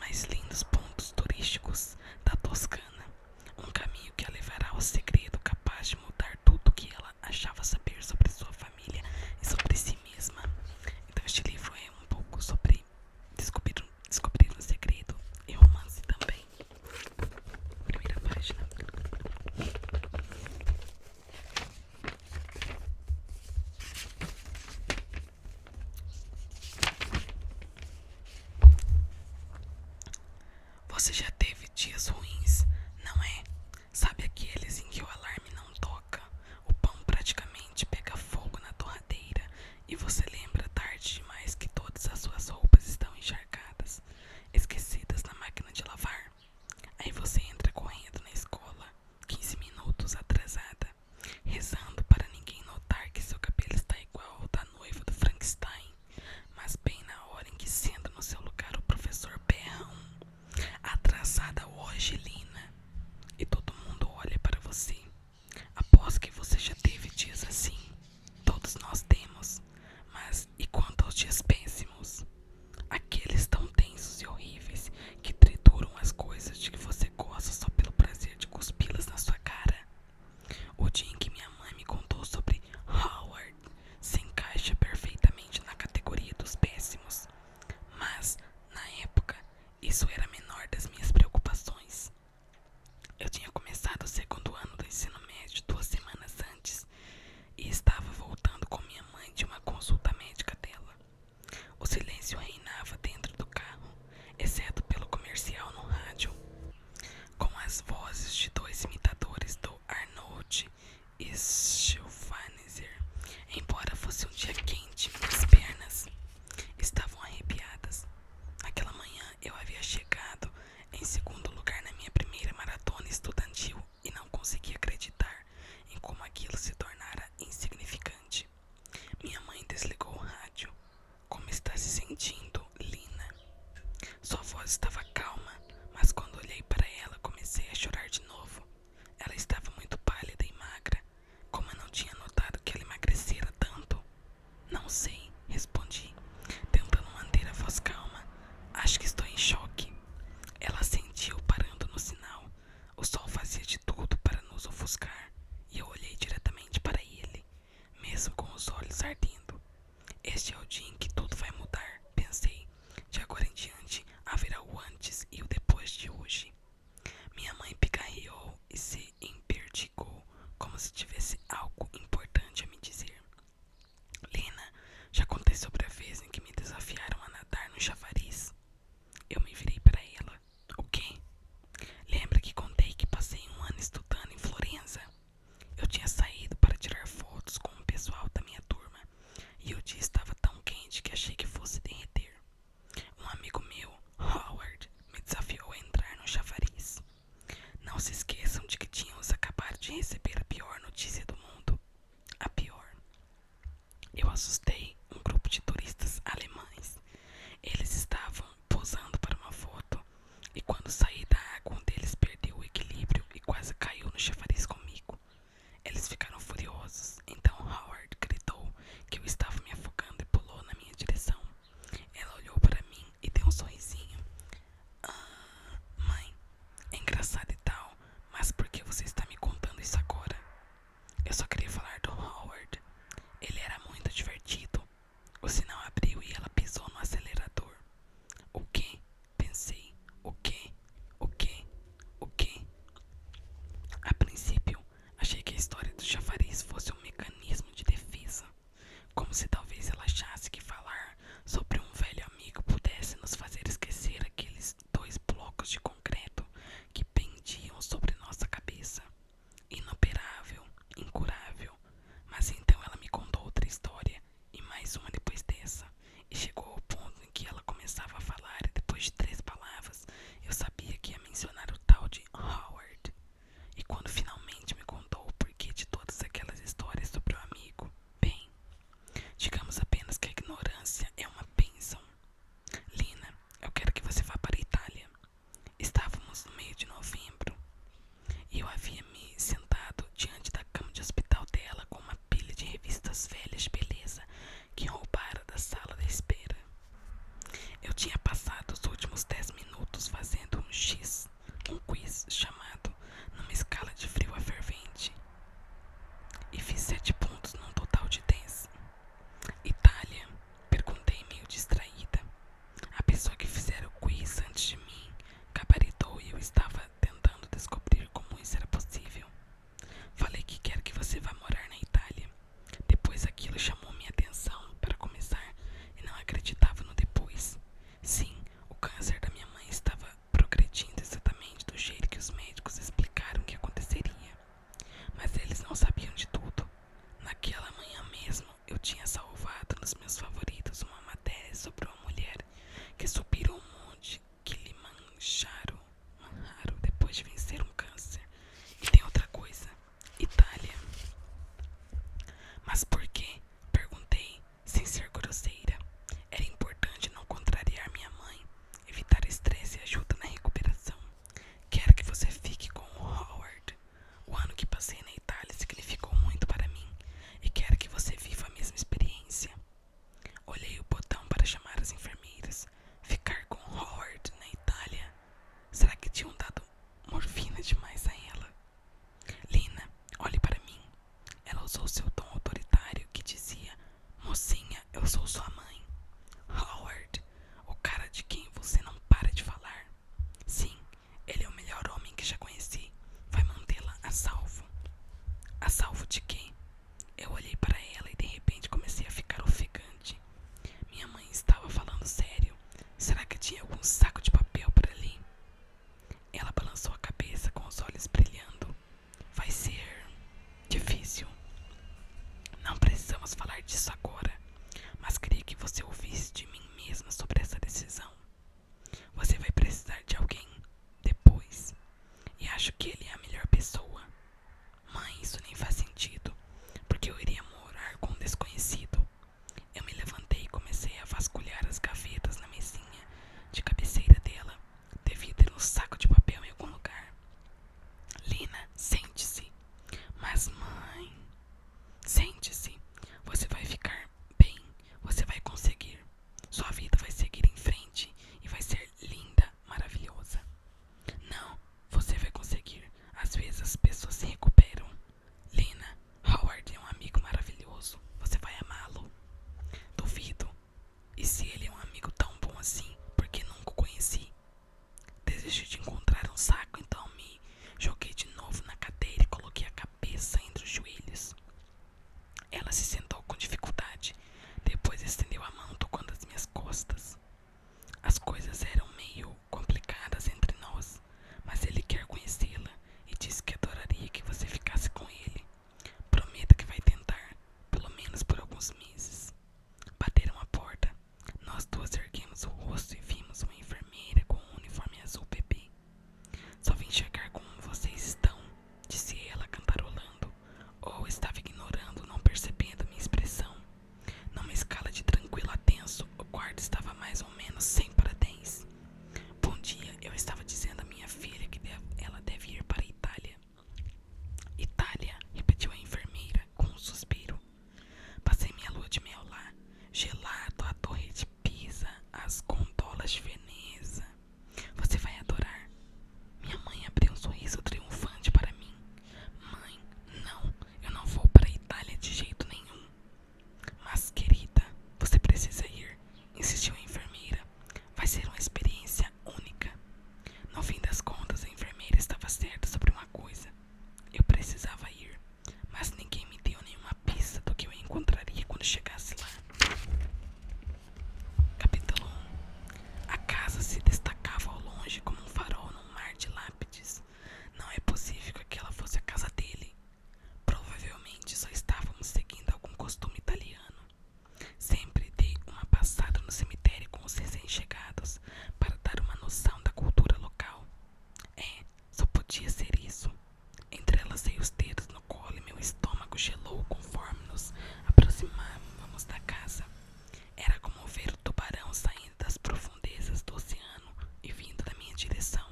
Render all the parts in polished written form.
mais lindos pontos turísticos da Toscana, um caminho que a levará ao segredo capaz de mudar tudo o que ela achava saber sobre sua família e sobre si mesma. Então este livro é um pouco sobre descobrir um segredo e romance também. Primeira página. Você já teve dias ruins, não é? Sabe aqueles em que o alarme não toca, o pão praticamente pega fogo na torradeira e você lembra tarde demais que todas as suas roupas estão encharcadas, esquecidas na máquina de lavar? Aí você entra correndo na escola, 15 minutos atrasada, rezando para ninguém notar que seu cabelo está igual ao da noiva do Frankenstein, mas bem na hora em que senta no seu lugar o professor berra atrasada hoje, Lina. E todo mundo olha para você. Aposto que você já teve dias assim. Todos nós temos. Mas e quanto aos dias péssimos? Aqueles tão tensos e horríveis que trituram as coisas de que você gosta só pelo prazer de cuspi-las na sua cara. O dia em que minha mãe me contou sobre Howard se encaixa perfeitamente na categoria dos péssimos. Mas, na época, isso era a menor das minhas preocupações. Eu tinha começado o segundo ano do ensino médio 2 semanas antes e estava voltando com minha mãe de uma consulta médica dela. O silêncio reinava dentro do carro, exceto pelo comercial no rádio, com as vozes de dois imitadores do Arnold Schwarzenegger. Embora fosse um dia quente, minhas pernas estavam arrepiadas. Naquela manhã eu havia chegado em segundo lugar na minha primeira maratona estudantil e não conseguia acreditar em como aquilo se tornara insignificante. Minha mãe desligou o rádio. Como está se sentindo, Lina? Sua voz estava calma, mas quando olhei para ela comecei a chorar de novo. Ela estava muito pálida e magra. Como eu não tinha notado que ela emagrecera tanto? Não sei, respondi, tentando manter a voz calma. Acho que estou em choque. Ela sentiu parando no sinal. O sol fazia de tudo para nos ofuscar e eu olhei diretamente para ele, mesmo com os olhos ardendo. Este é o dia em que tudo vai mudar, pensei. De agora em diante haverá o antes e o depois de hoje. Minha mãe pigarreou e se empertigou, como se tivesse algo importante a me dizer. Lina, já contei sobre a vez em que me desafiaram a nadar no chafariz? Eu me virei para ela. O quê? Lembra que contei que passei um ano estudando em Florença? Eu tinha saído para tirar fotos com o pessoal da minha turma e o dia estava tão quente que achei que fosse derreter. Um amigo meu, Howard, me desafiou a entrar no chafariz. Não se esqueçam de que tínhamos acabado de receber a pior notícia do mundo. A pior. Eu assustei um grupo de turistas alemães. Eles estavam posando para uma foto e quando saí da água um deles perdeu o equilíbrio e quase caiu no chafariz comigo. Eles ficaram furiosos, então Howard gritou que eu estava me afogando e pulou na minha direção. Ela olhou para mim e deu um sorrisinho. Mãe, é engraçado e tal, mas por que você está me contando isso agora? Eu só queria falar do Howard. Ele era muito divertido. O sinal abriu e ela pisou no acelerador. O quê? Pensei. O quê? direção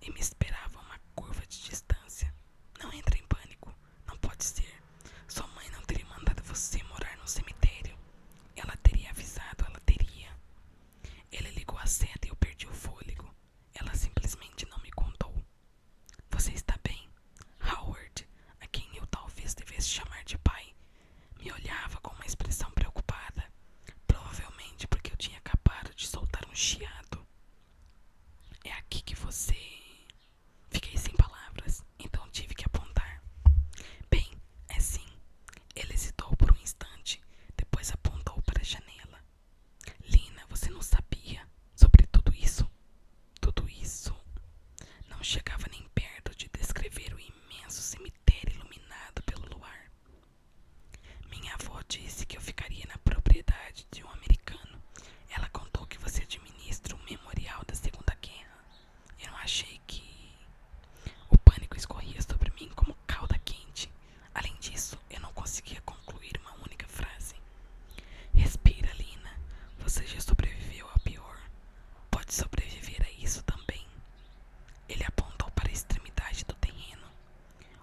e me esperava a uma curva de distância. Não entre em pânico, não pode ser. Sua mãe não teria mandado você morar num cemitério. Ela teria avisado, ela teria. Ele ligou a seta e eu perdi o fôlego. Ela simplesmente não me contou. Você está bem? Howard, a quem eu talvez devesse chamar de pai, me olhava com uma expressão preocupada, provavelmente porque eu tinha acabado de soltar um chiado. É aqui que você... Fiquei sem palavras, então tive que apontar. Bem, é sim. Ele hesitou por um instante, depois apontou para a janela. Lina, você não sabia sobre tudo isso? Tudo isso não chegava nem perto de descrever o imenso cemitério iluminado pelo luar. Minha avó disse que eu ficaria na propriedade de um americano. Ela contou que você administra um memorial da Segunda Guerra. Eu não achei que... O pânico escorria sobre mim como calda quente. Além disso, eu não conseguia concluir uma única frase. Respira, Lina. Você já sobreviveu ao pior. Pode sobreviver a isso também. Ele apontou para a extremidade do terreno.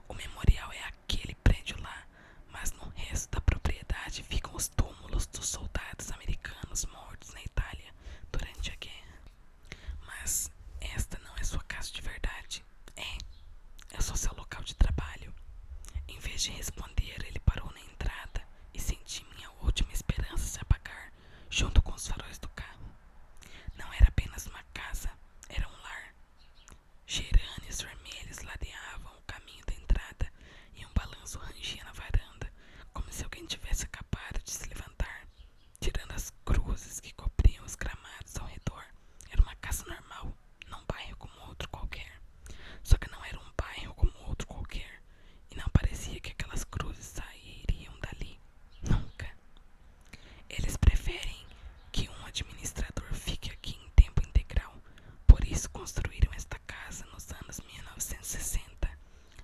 O memorial é aquele prédio lá, mas no resto da propriedade ficam os túmulos dos soldados americanos mortos na Itália durante a guerra. Mas esta não é sua casa de verdade. É só seu local de trabalho. Em vez de responder, ele parou na entrada e senti minha última esperança se apagar junto com os faróis do carro. Não era apenas uma casa, era um lar. Gerânios vermelhos ladeavam o caminho da entrada e um balanço rangia na varanda, como se alguém tivesse acabado de se levantar, tirando as cruzes que cobriam os gramados ao redor. Era uma casa normal, num bairro como outro qualquer. Só que não era um bairro como outro qualquer, e não parecia que aquelas cruzes sairiam dali. Nunca. Eles preferem que um administrador fique aqui em tempo integral. Por isso construíram esta casa nos anos 1960.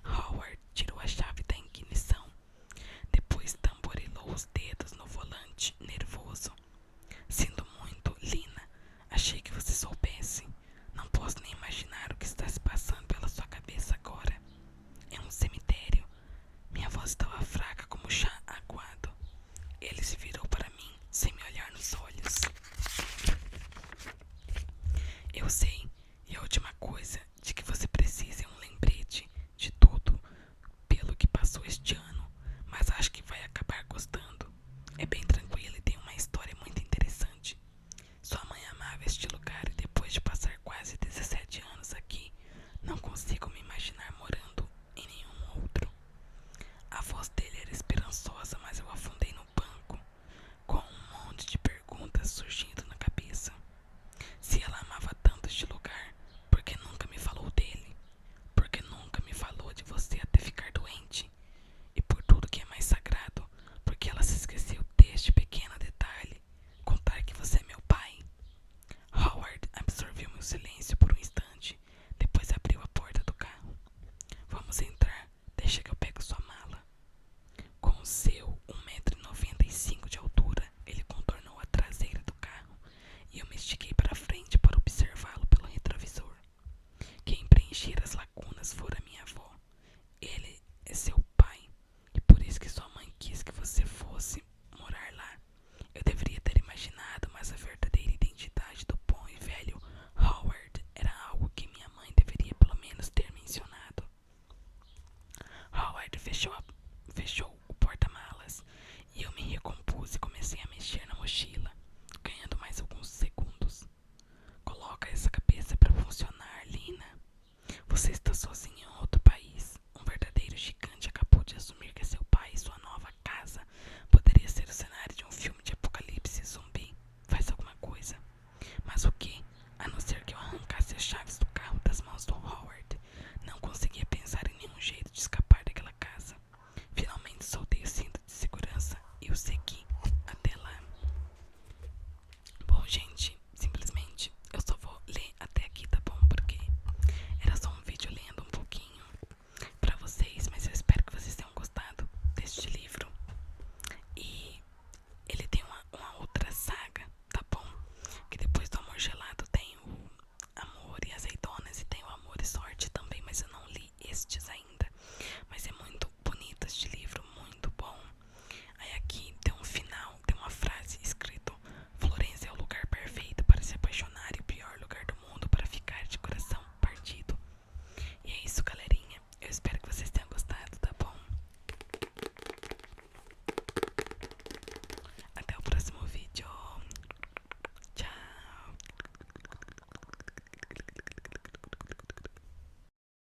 Howard tirou a chave da ignição. Depois tamborilou os dedos no volante, nervoso. Sinto muito, Lina. Achei que você soubesse. Não posso nem imaginar o que está se passando pela sua cabeça agora. É um cemitério. Minha voz estava fraca como chá aguado. Ele se virou para mim, sem me olhar nos olhos. Eu sei, e a última coisa